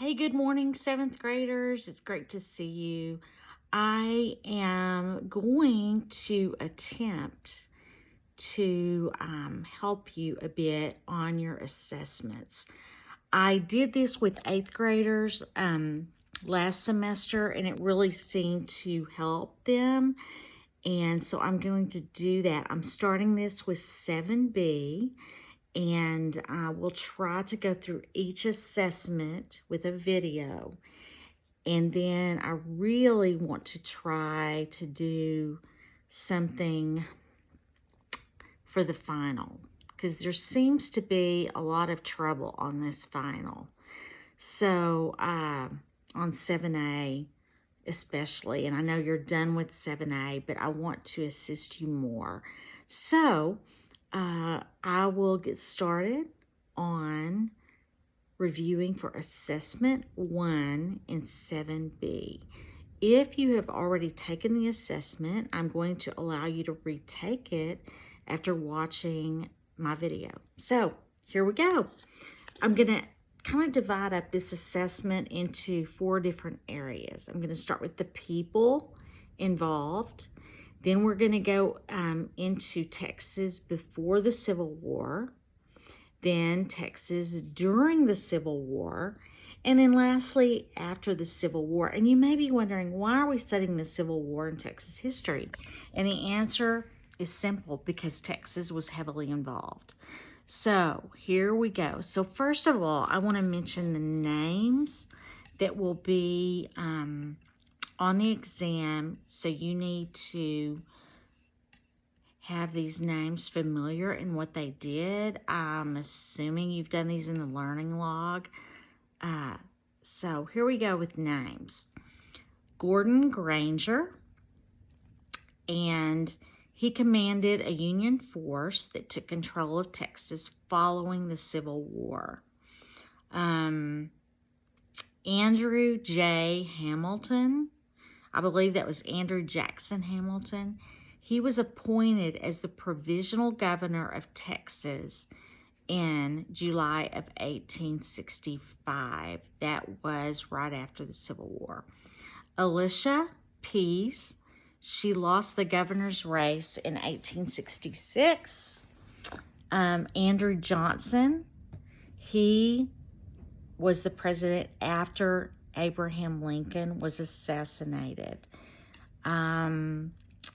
Hey, good morning, seventh graders. It's great to see you. I am going to attempt to help you a bit on your assessments. I did this with eighth graders last semester, and it really seemed to help them. And so I'm going to do that. I'm starting this with 7B, and we'll try to go through each assessment with a video. And then I really want to try to do something for the final because there seems to be a lot of trouble on this final. So on 7A especially, and I know you're done with 7A, but I want to assist you more. So I will get started on reviewing for assessment 1 in 7B. If you have already taken the assessment, I'm going to allow you to retake it after watching my video. So here we go. I'm going to kind of divide up this assessment into 4 different areas. I'm going to start with the people involved. Then we're going to go into Texas before the Civil War. Then Texas during the Civil War. And then lastly, after the Civil War. And you may be wondering, why are we studying the Civil War in Texas history? And the answer is simple, because Texas was heavily involved. So here we go. So first of all, I want to mention the names that will be on the exam. So you need to have these names familiar and what they did. I'm assuming you've done these in the learning log. So here we go with names. Gordon Granger, and he commanded a Union force that took control of Texas following the Civil War. Andrew J. Hamilton, I believe that was Andrew Jackson Hamilton. He was appointed as the provisional governor of Texas in July of 1865. That was right after the Civil War. Alicia Pease, she lost the governor's race in 1866. Andrew Johnson, he was the president after Abraham Lincoln was assassinated.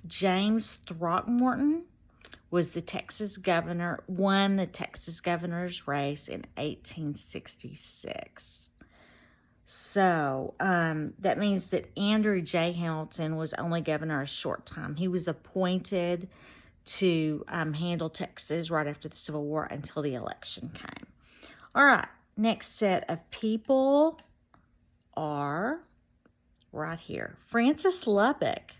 James Throckmorton was the Texas governor, won the Texas governor's race in 1866. So that means that Andrew J. Hamilton was only governor a short time. He was appointed to handle Texas right after the Civil War until the election came. All right, next set of people are right here. Francis Lubbock.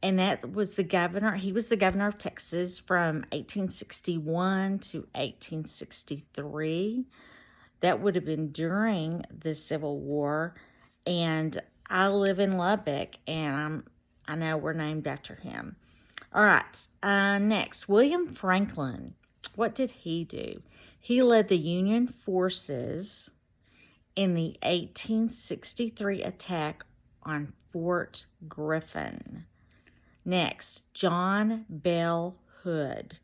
And that was the governor. He was the governor of Texas from 1861 to 1863. That would have been during the Civil War. And I live in Lubbock, and I know we're named after him. All right, next, William Franklin. What did he do? He led the Union forces in the 1863 attack on Fort Griffin. Next, John Bell Hood.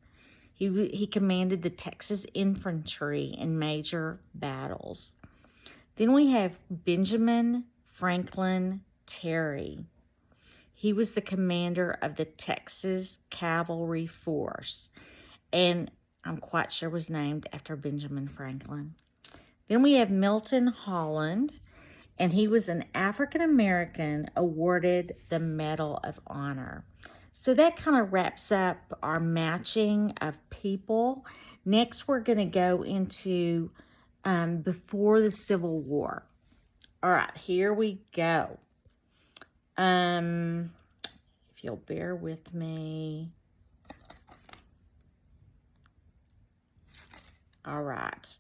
He commanded the Texas infantry in major battles. Then we have Benjamin Franklin Terry. He was the commander of the Texas Cavalry Force, and I'm quite sure was named after Benjamin Franklin. Then we have Milton Holland, and he was an African American awarded the Medal of Honor. So that kind of wraps up our matching of people. Next, we're going to go into before the Civil War. All right, here we go. If you'll bear with me. All right.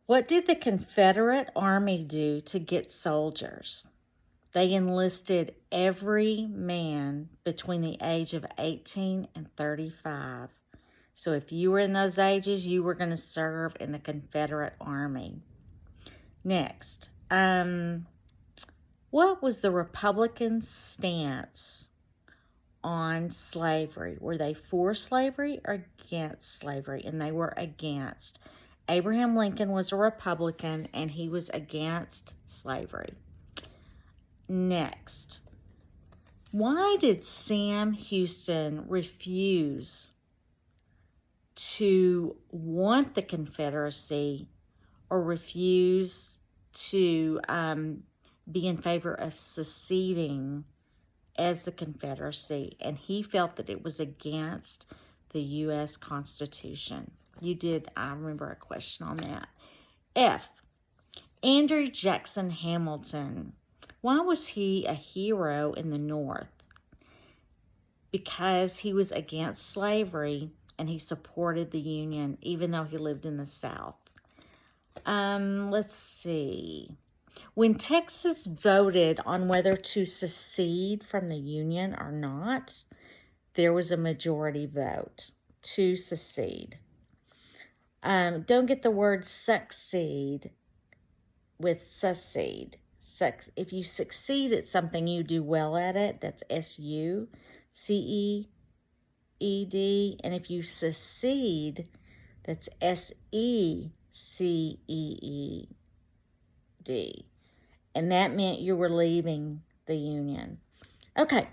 What did the Confederate Army do to get soldiers? They enlisted every man between the age of 18 and 35. So if you were in those ages, you were going to serve in the Confederate Army. Next, what was the Republican stance on slavery? Were they for slavery or against slavery? And they were against. Abraham Lincoln was a Republican and he was against slavery. Next, why did Sam Houston refuse to want the Confederacy or refuse to be in favor of seceding as the Confederacy? And he felt that it was against the U.S. Constitution. You did, I remember a question on that. F, Andrew Jackson Hamilton. Why was he a hero in the North? Because he was against slavery and he supported the Union even though he lived in the South. Let's see. When Texas voted on whether to secede from the Union or not, there was a majority vote to secede. Don't get the word succeed with succeed. If you succeed at something, you do well at it. That's S-U-C-E-E-D. And if you secede, that's S-E-C-E-E-D. And that meant you were leaving the Union. Okay.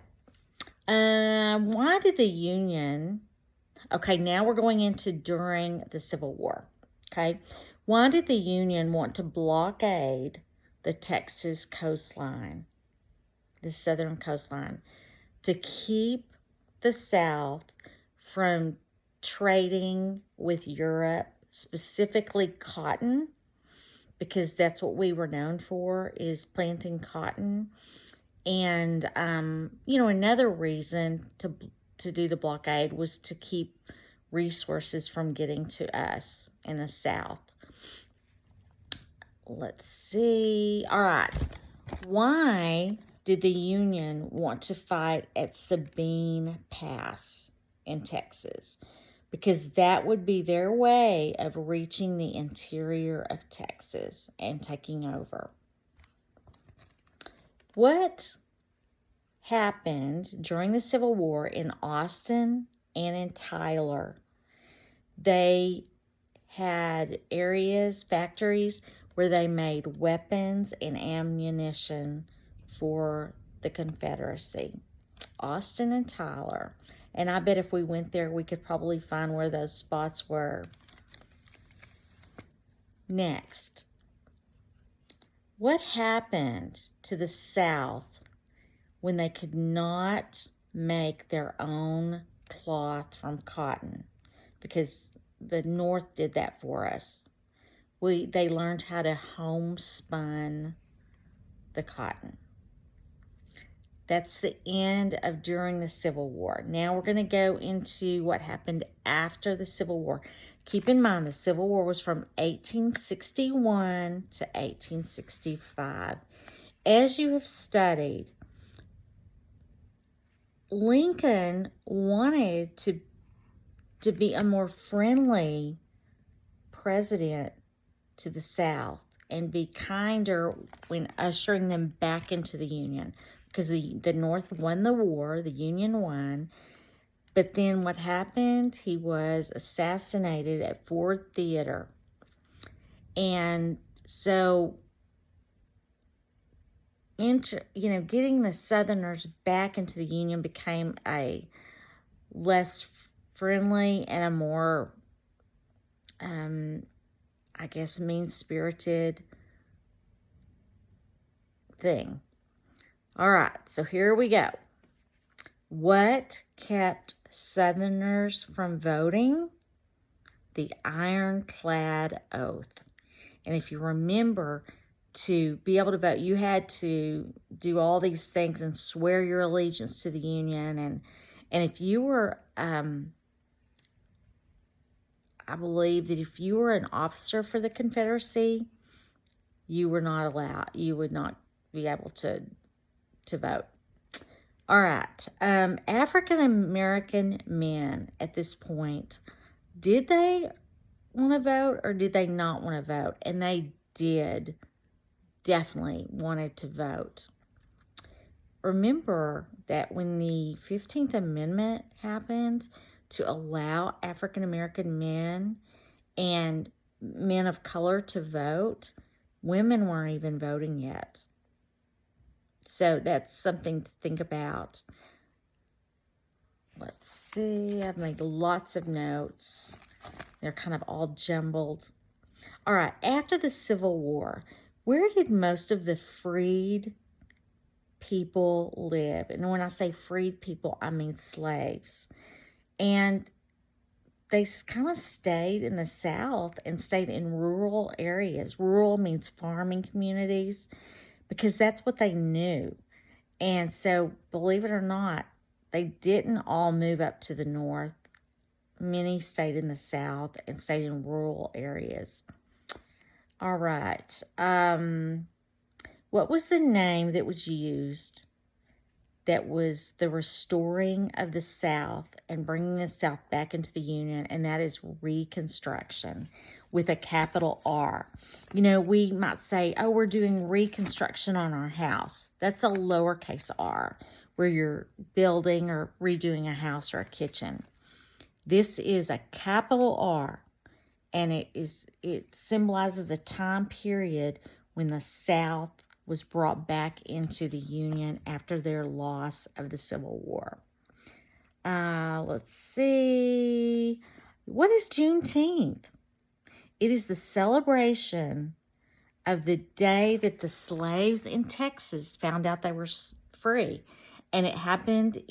Why did the Union... Okay, now we're going into during the Civil War. Okay. Why did the Union want to blockade the Texas coastline, the southern coastline, to keep the South from trading with Europe, specifically cotton, because that's what we were known for, is planting cotton. And, another reason to do the blockade was to keep resources from getting to us in the South. Let's see. All right. Why did the Union want to fight at Sabine Pass in Texas? Because that would be their way of reaching the interior of Texas and taking over. What happened during the Civil War in Austin and in Tyler? They had areas, factories, where they made weapons and ammunition for the Confederacy. Austin and Tyler. And I bet if we went there, we could probably find where those spots were. Next, what happened to the South when they could not make their own cloth from cotton? Because the North did that for us. They learned how to homespun the cotton. That's the end of during the Civil War. Now we're going to go into what happened after the Civil War. Keep in mind, the Civil War was from 1861 to 1865. As you have studied, Lincoln wanted to be a more friendly president to the South and be kinder when ushering them back into the Union, because the North won the war, the Union won. But then what happened? He was assassinated at Ford Theater. And so, getting the Southerners back into the Union became a less friendly and a more, mean-spirited thing. All right, so here we go. What kept Southerners from voting? The ironclad oath. And if you remember, to be able to vote, you had to do all these things and swear your allegiance to the Union. And if you were, I believe that if you were an officer for the Confederacy, you were not allowed, you would not be able to vote. All right. African-American men at this point, did they want to vote or did they not want to vote? And they did definitely wanted to vote. Remember that when the 15th Amendment happened to allow African American men and men of color to vote, women weren't even voting yet. So that's something to think about. Let's see, I've made lots of notes. They're kind of all jumbled. All right, after the Civil War, where did most of the freed people live? And when I say freed people, I mean slaves. And they kind of stayed in the South and stayed in rural areas. Rural means farming communities, because that's what they knew. And so, believe it or not, they didn't all move up to the North. Many stayed in the South and stayed in rural areas. All right. What was the name that was used that was the restoring of the South and bringing the South back into the Union? And that is Reconstruction, with a capital R. You know, we might say, oh, we're doing reconstruction on our house. That's a lowercase r, where you're building or redoing a house or a kitchen. This is a capital R, and it symbolizes the time period when the South was brought back into the Union after their loss of the Civil War. Let's see. What is Juneteenth? It is the celebration of the day that the slaves in Texas found out they were free. And it happened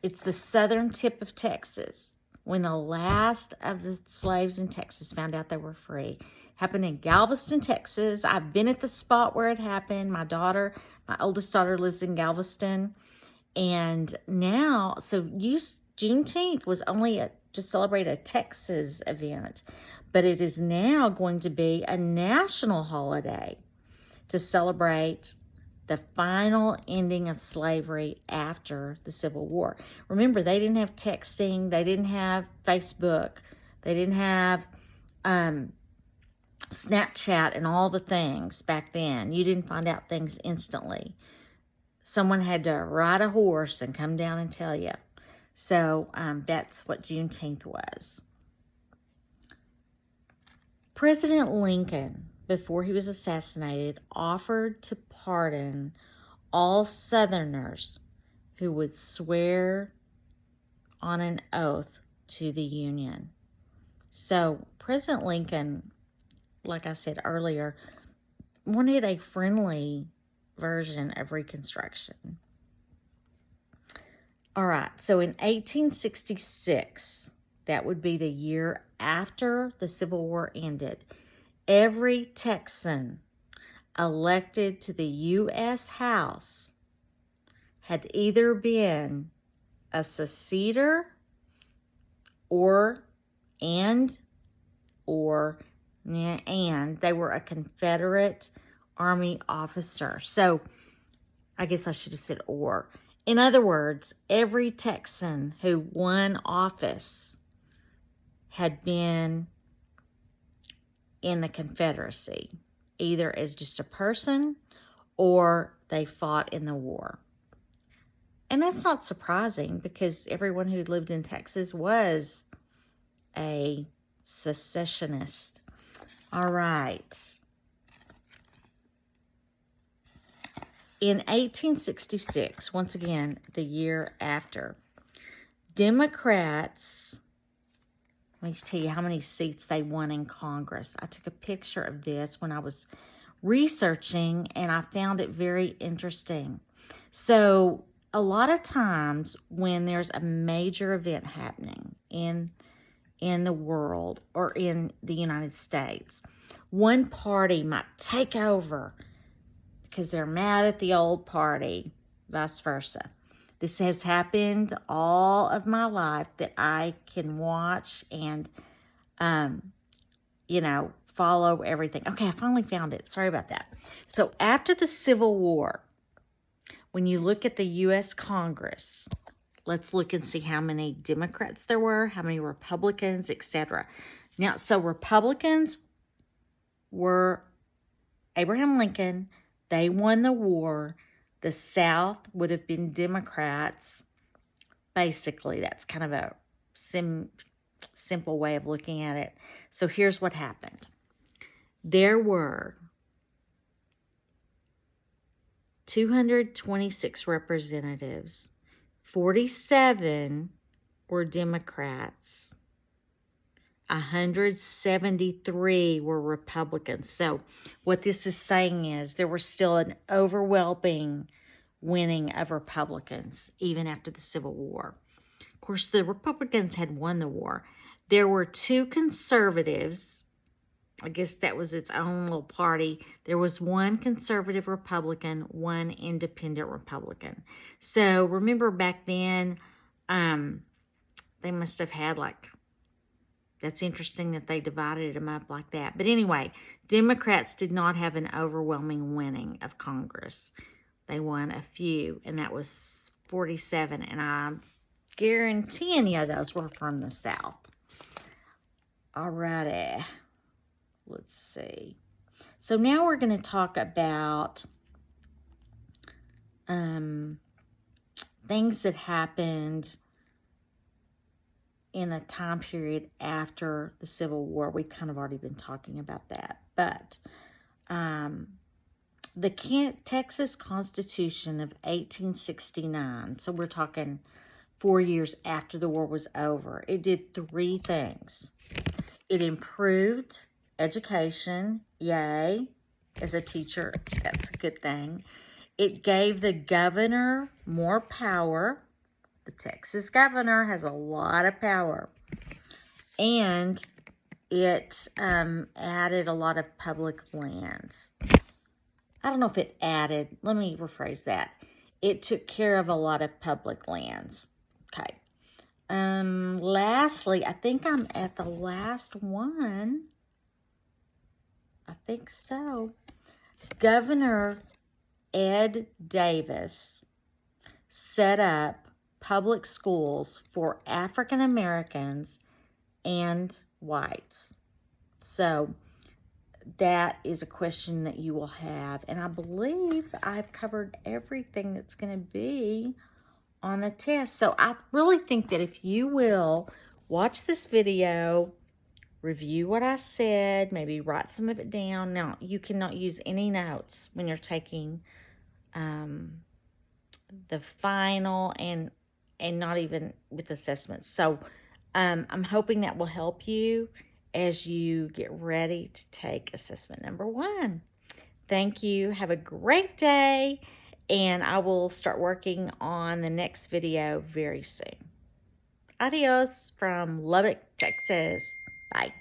it's the southern tip of Texas, when the last of the slaves in Texas found out they were free. Happened in Galveston, Texas. I've been at the spot where it happened. My oldest daughter lives in Galveston. And now, Juneteenth was only to celebrate a Texas event, but it is now going to be a national holiday to celebrate the final ending of slavery after the Civil War. Remember, they didn't have texting, they didn't have Facebook, they didn't have Snapchat and all the things back then. You didn't find out things instantly. Someone had to ride a horse and come down and tell you. So that's what Juneteenth was. President Lincoln, before he was assassinated, offered to pardon all Southerners who would swear on an oath to the Union. So President Lincoln, like I said earlier, wanted a friendly version of Reconstruction. All right, so in 1866, that would be the year after the Civil War ended, every Texan elected to the U.S. House had either been a seceder or they were a Confederate Army officer. So I guess I should have said or. In other words, every Texan who won office had been in the Confederacy, either as just a person or they fought in the war. And that's not surprising, because everyone who lived in Texas was a secessionist. All right. In 1866, once again, the year after, Democrats, let me tell you how many seats they won in Congress. I took a picture of this when I was researching, and I found it very interesting. So a lot of times when there's a major event happening in the world or in the United States, one party might take over because they're mad at the old party, vice versa. This has happened all of my life that I can watch and, follow everything. Okay, I finally found it. Sorry about that. So after the Civil War, when you look at the U.S. Congress, let's look and see how many Democrats there were, how many Republicans, etc. Now, so Republicans were Abraham Lincoln, they won the war. The South would have been Democrats. Basically, that's kind of a simple way of looking at it. So here's what happened. There were 226 representatives. 47 were Democrats. 173 were Republicans. So what this is saying is there was still an overwhelming winning of Republicans even after the Civil War. Of course, the Republicans had won the war. There were 2 conservatives. I guess that was its own little party. There was 1 conservative Republican, 1 independent Republican. So remember back then, they must have had that's interesting that they divided them up like that. But anyway, Democrats did not have an overwhelming winning of Congress. They won a few, and that was 47. And I'm guaranteeing you those were from the South. Alrighty. Let's see. So now we're going to talk about things that happened in a time period after the Civil War. We've kind of already been talking about that. But the Texas Constitution of 1869, so we're talking 4 years after the war was over, it did 3 things. It improved education, yay. As a teacher, that's a good thing. It gave the governor more power. The Texas governor has a lot of power. And it added a lot of public lands. I don't know if it added, let me rephrase that. It took care of a lot of public lands. Okay. Lastly, I think I'm at the last one. I think so. Governor Ed Davis set up public schools for African Americans and whites. So that is a question that you will have. And I believe I've covered everything that's going to be on the test. So I really think that if you will watch this video, review what I said, maybe write some of it down. Now, you cannot use any notes when you're taking the final and not even with assessments. So I'm hoping that will help you as you get ready to take assessment number 1. Thank you. Have a great day, and I will start working on the next video very soon. Adios from Lubbock, Texas. Bye.